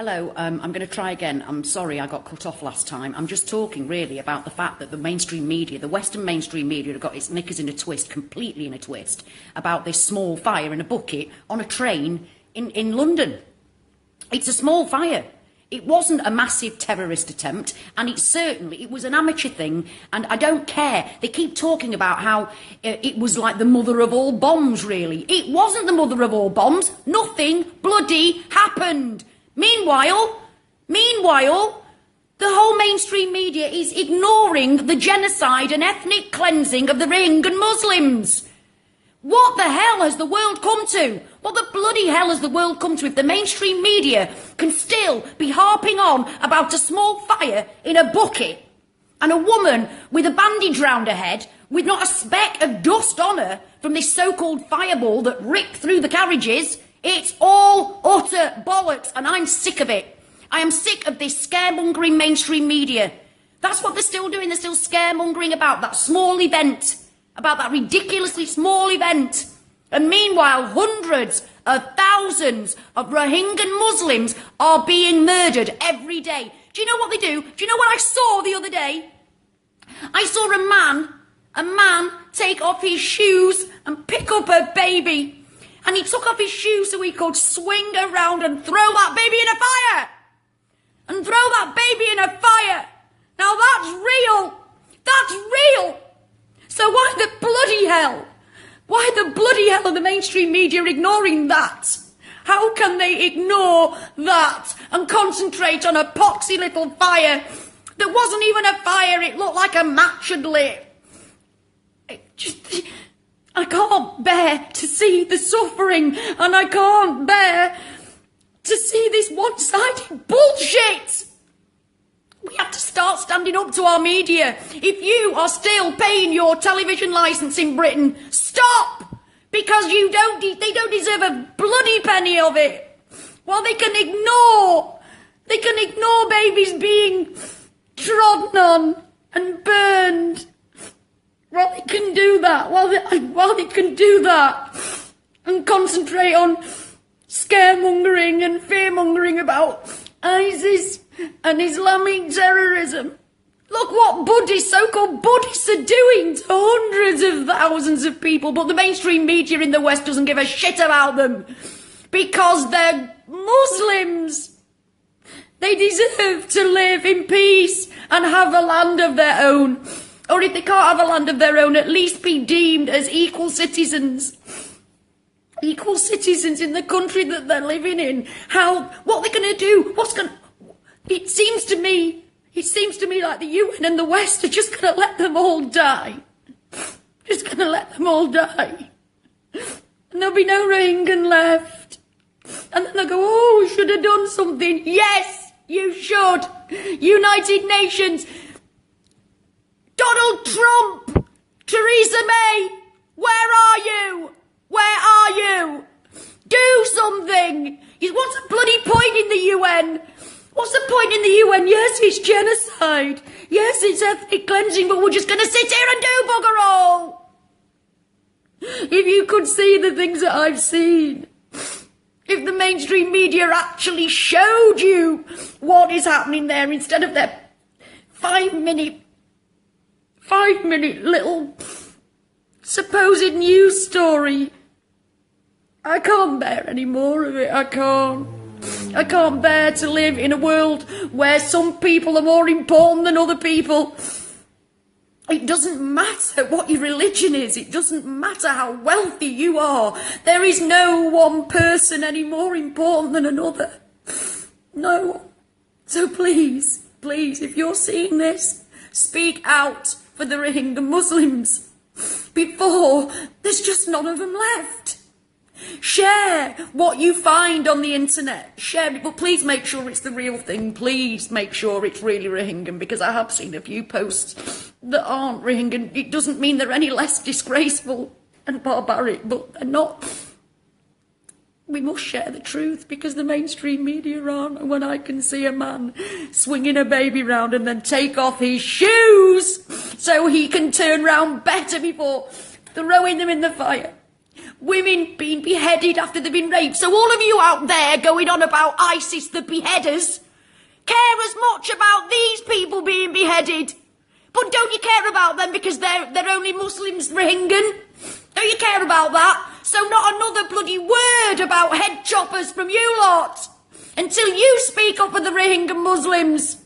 Hello, I'm going to try again. I'm sorry I got cut off last time. I'm just talking really about the fact that the mainstream media, the Western mainstream media, have got its knickers in a twist, completely in a twist, about this small fire in a bucket on a train in London. It's a small fire. It wasn't a massive terrorist attempt, and it was an amateur thing, and I don't care. They keep talking about how it was like the mother of all bombs, really. It wasn't the mother of all bombs. Nothing bloody happened. Meanwhile, the whole mainstream media is ignoring the genocide and ethnic cleansing of the Rohingya Muslims. What the hell has the world come to? What the bloody hell has the world come to if the mainstream media can still be harping on about a small fire in a bucket and a woman with a bandage round her head with not a speck of dust on her from this so-called fireball that ripped through the carriages? It's all utter bollocks, and I'm sick of it. I am sick of this scaremongering mainstream media. That's what they're still doing. They're still scaremongering about that small event, about that ridiculously small event. And meanwhile, hundreds of thousands of Rohingya Muslims are being murdered every day. Do you know what they do? Do you know what I saw the other day? I saw a man take off his shoes and pick up a baby. And he took off his shoes so he could swing around and throw that baby in a fire. And throw that baby in a fire. Now that's real. That's real. So why the bloody hell? Why the bloody hell are the mainstream media ignoring that? How can they ignore that and concentrate on a poxy little fire that wasn't even a fire? It looked like a match had lit. I can't bear to see the suffering, and I can't bear to see this one-sided bullshit. We have to start standing up to our media. If you are still paying your television licence in Britain, stop! Because they don't deserve a bloody penny of it. While they can ignore babies being trodden on and burned. While they can do that, and concentrate on scaremongering and fearmongering about ISIS and Islamic terrorism. Look what so-called Buddhists are doing to hundreds of thousands of people, but the mainstream media in the West doesn't give a shit about them because they're Muslims. They deserve to live in peace and have a land of their own. Or if they can't have a land of their own, at least be deemed as equal citizens. Equal citizens in the country that they're living in. What are they going to do? It seems to me like the UN and the West are just going to let them all die. Just going to let them all die. And there'll be no Rohingya left. And then they'll go, oh, we should have done something. Yes, you should. United Nations. Donald Trump, Theresa May, where are you? Where are you? Do something. What's the bloody point in the UN? What's the point in the UN? Yes, it's genocide. Yes, it's ethnic cleansing, but we're just going to sit here and do bugger all. If you could see the things that I've seen. If the mainstream media actually showed you what is happening there instead of their 5-minute little supposed news story. I can't bear any more of it. I can't bear to live in a world where some people are more important than other people. It doesn't matter what your religion is. It doesn't matter how wealthy you are. There is no one person any more important than another. No one. So please, if you're seeing this, speak out for the Rohingya Muslims before there's just none of them left. Share what you find on the internet. Share it, but please make sure it's the real thing. Please make sure it's really Rohingya, because I have seen a few posts that aren't Rohingya. It doesn't mean they're any less disgraceful and barbaric, but they're not. We must share the truth, because the mainstream media aren't. And when I can see a man swinging a baby round and then take off his shoes so he can turn round better before throwing them in the fire. women being beheaded after they've been raped. So all of you out there going on about ISIS, the beheaders, care as much about these people being beheaded. But don't you care about them because they're only Muslims, Rohingyan? Don't you care about that? So not another bloody word about head choppers from you lot until you speak up for the Rohingya Muslims.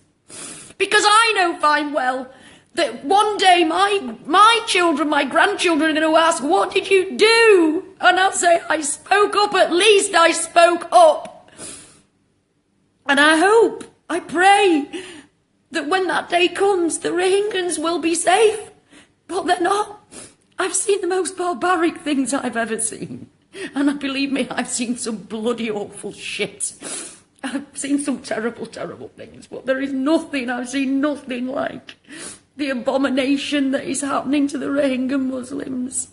Because I know fine well that one day my children, my grandchildren are going to ask, what did you do? And I'll say, I spoke up, at least I spoke up. And I hope, I pray that when that day comes, the Rohingyans will be safe. But they're not. I've seen the most barbaric things I've ever seen. And believe me, I've seen some bloody awful shit. I've seen some terrible, terrible things. But there is nothing, I've seen nothing like the abomination that is happening to the Rohingya Muslims.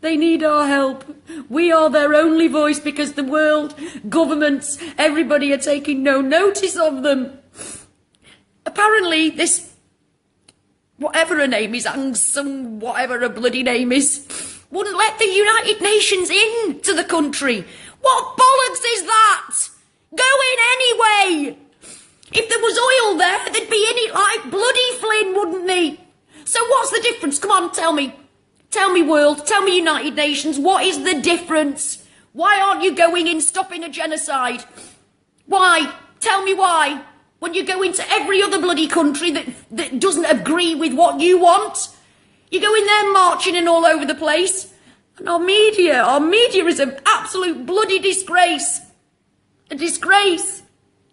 They need our help. We are their only voice because the world, governments, everybody are taking no notice of them. Apparently this, whatever her name is, Aung San, whatever her bloody name is, wouldn't let the United Nations in to the country. What bollocks is that? Go in anyway. If there was oil there, they'd be in it like bloody Flynn, wouldn't they? So what's the difference? Come on, tell me. Tell me, world. Tell me, United Nations. What is the difference? Why aren't you going in stopping a genocide? Why? Tell me why. When you go into every other bloody country that doesn't agree with what you want, you go in there marching and all over the place. And our media is an absolute bloody disgrace. A disgrace.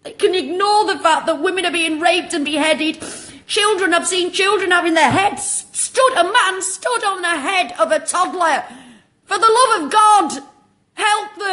They can ignore the fact that women are being raped and beheaded. Children, I've seen children having their heads a man stood on the head of a toddler. For the love of God, help them.